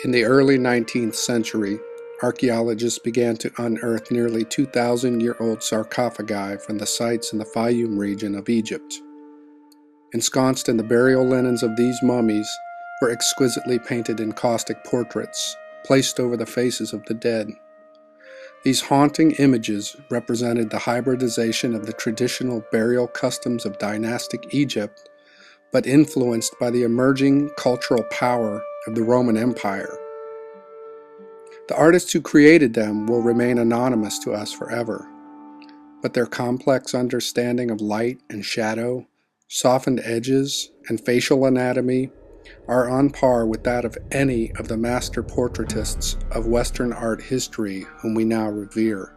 In the early 19th century, archaeologists began to unearth nearly 2,000-year-old sarcophagi from the sites in the Fayum region of Egypt. Ensconced in the burial linens of these mummies were exquisitely painted encaustic portraits placed over the faces of the dead. These haunting images represented the hybridization of the traditional burial customs of dynastic Egypt, but influenced by the emerging cultural power of the Roman Empire. The artists who created them will remain anonymous to us forever, but their complex understanding of light and shadow, softened edges, and facial anatomy are on par with that of any of the master portraitists of Western art history whom we now revere.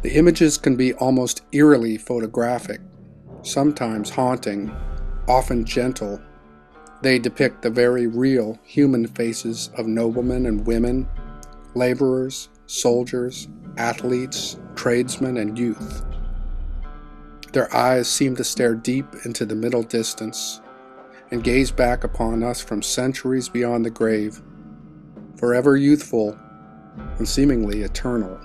The images can be almost eerily photographic, sometimes haunting, often gentle. They depict the very real human faces of noblemen and women, laborers, soldiers, athletes, tradesmen, and youth. Their eyes seem to stare deep into the middle distance and gaze back upon us from centuries beyond the grave, forever youthful and seemingly eternal.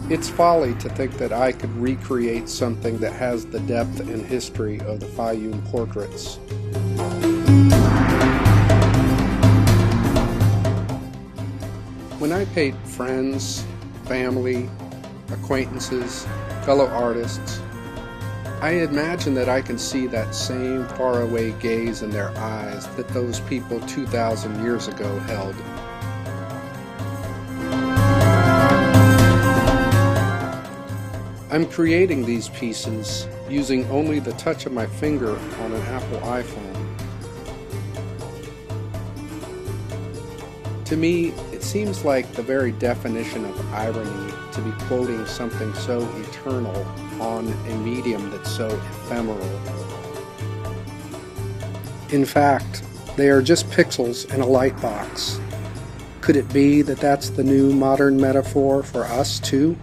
It's folly to think that I could recreate something that has the depth and history of the Fayum Portraits. When I paint friends, family, acquaintances, fellow artists, I imagine that I can see that same faraway gaze in their eyes that those people 2,000 years ago held. I'm creating these pieces using only the touch of my finger on an Apple iPhone. To me, it seems like the very definition of irony to be quoting something so eternal on a medium that's so ephemeral. In fact, they are just pixels in a light box. Could it be that that's the new modern metaphor for us too?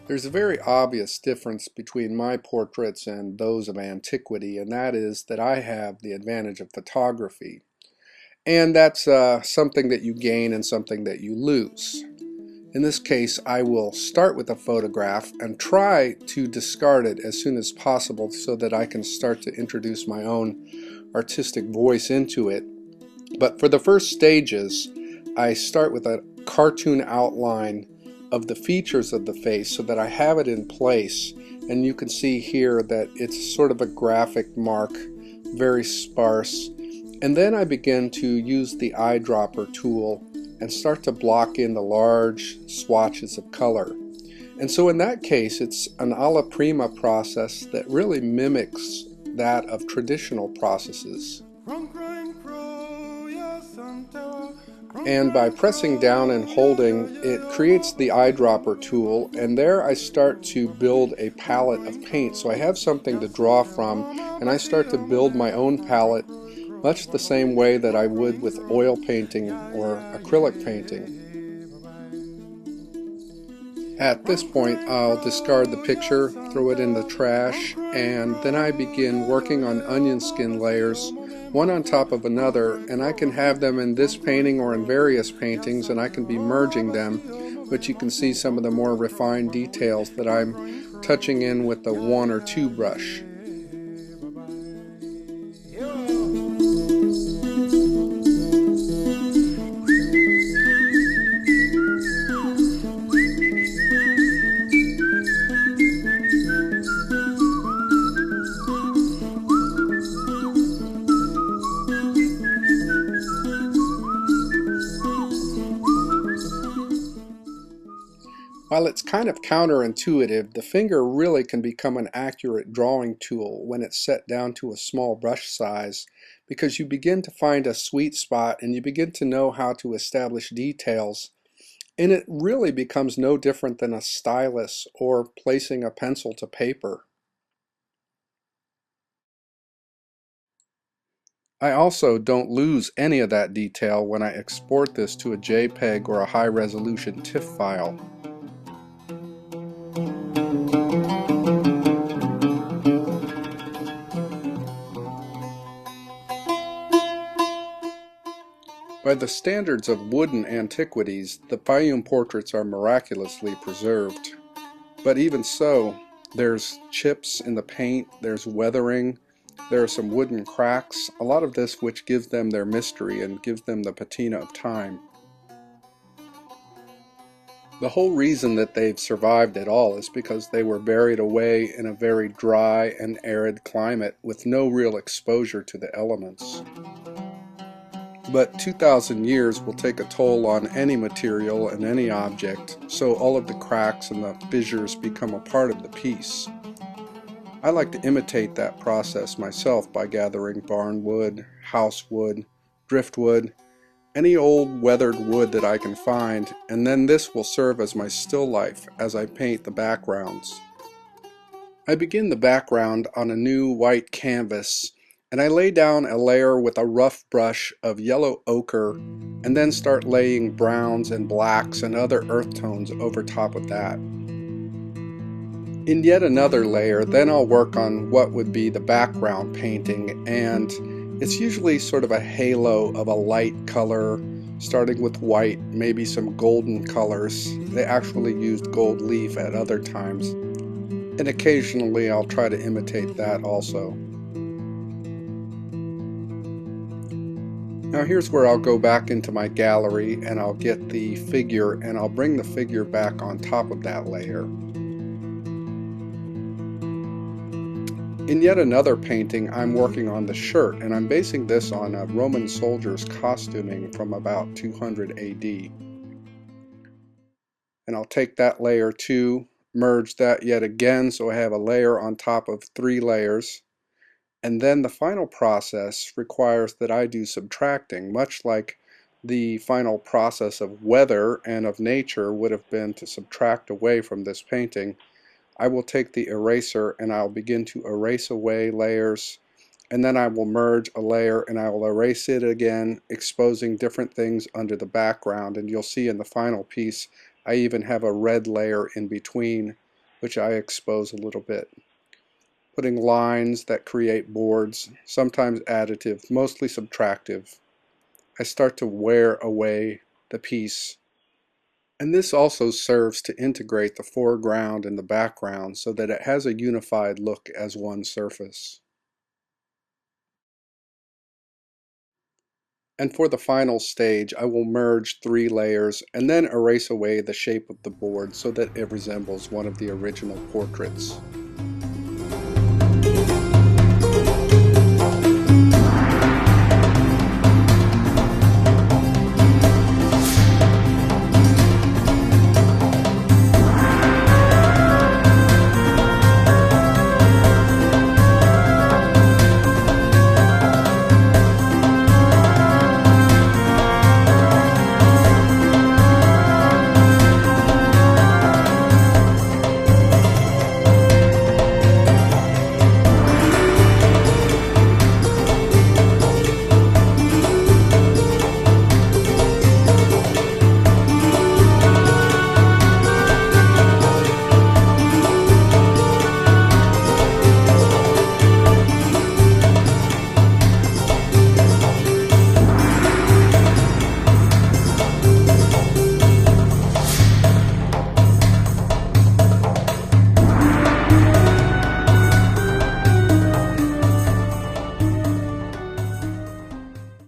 There's a very obvious difference between my portraits and those of antiquity, and that is that I have the advantage of photography. And that's something that you gain and something that you lose. In this case, I will start with a photograph and try to discard it as soon as possible so that I can start to introduce my own artistic voice into it. But for the first stages, I start with a cartoon outline of the features of the face so that I have it in place, and you can see here that it's sort of a graphic mark, very sparse. And then I begin to use the eyedropper tool and start to block in the large swatches of color. And so in that case, it's an alla prima process that really mimics that of traditional processes. And by pressing down and holding, it creates the eyedropper tool, and there I start to build a palette of paint. So I have something to draw from, and I start to build my own palette much the same way that I would with oil painting or acrylic painting. At this point, I'll discard the picture, throw it in the trash, and then I begin working on onion skin layers, one on top of another, and I can have them in this painting or in various paintings, and I can be merging them, but you can see some of the more refined details that I'm touching in with the 1 or 2 brush. While it's kind of counterintuitive, the finger really can become an accurate drawing tool when it's set down to a small brush size, because you begin to find a sweet spot and you begin to know how to establish details, and it really becomes no different than a stylus or placing a pencil to paper. I also don't lose any of that detail when I export this to a JPEG or a high-resolution TIFF file. By the standards of wooden antiquities, the Fayum portraits are miraculously preserved. But even so, there's chips in the paint, there's weathering, there are some wooden cracks, a lot of this which gives them their mystery and gives them the patina of time. The whole reason that they've survived at all is because they were buried away in a very dry and arid climate with no real exposure to the elements. But 2,000 years will take a toll on any material and any object, so all of the cracks and the fissures become a part of the piece. I like to imitate that process myself by gathering barn wood, house wood, driftwood, any old weathered wood that I can find, and then this will serve as my still life as I paint the backgrounds. I begin the background on a new white canvas, and I lay down a layer with a rough brush of yellow ochre and then start laying browns and blacks and other earth tones over top of that. In yet another layer, then I'll work on what would be the background painting, and it's usually sort of a halo of a light color, starting with white, maybe some golden colors. They actually used gold leaf at other times, and occasionally I'll try to imitate that also. Now here's where I'll go back into my gallery and I'll get the figure and I'll bring the figure back on top of that layer. In yet another painting, I'm working on the shirt, and I'm basing this on a Roman soldier's costuming from about 200 AD. And I'll take that layer too, merge that yet again so I have a layer on top of 3 layers. And then the final process requires that I do subtracting, much like the final process of weather and of nature would have been to subtract away from this painting. I will take the eraser and I'll begin to erase away layers, and then I will merge a layer and I will erase it again, exposing different things under the background. And you'll see in the final piece I even have a red layer in between, which I expose a little bit. Putting lines that create boards, sometimes additive, mostly subtractive. I start to wear away the piece. And this also serves to integrate the foreground and the background so that it has a unified look as one surface. And for the final stage, I will merge 3 layers and then erase away the shape of the board so that it resembles one of the original portraits.